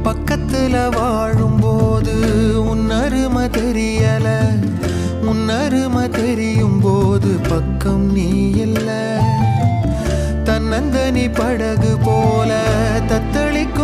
பக்கத்துல வாழும்போது உன்னருமை தெரியல, உன்னருமை தெரியும் போது பக்கம் நீ இல்ல. தன்னந்தனி படகு போல தத்தளிக்கும்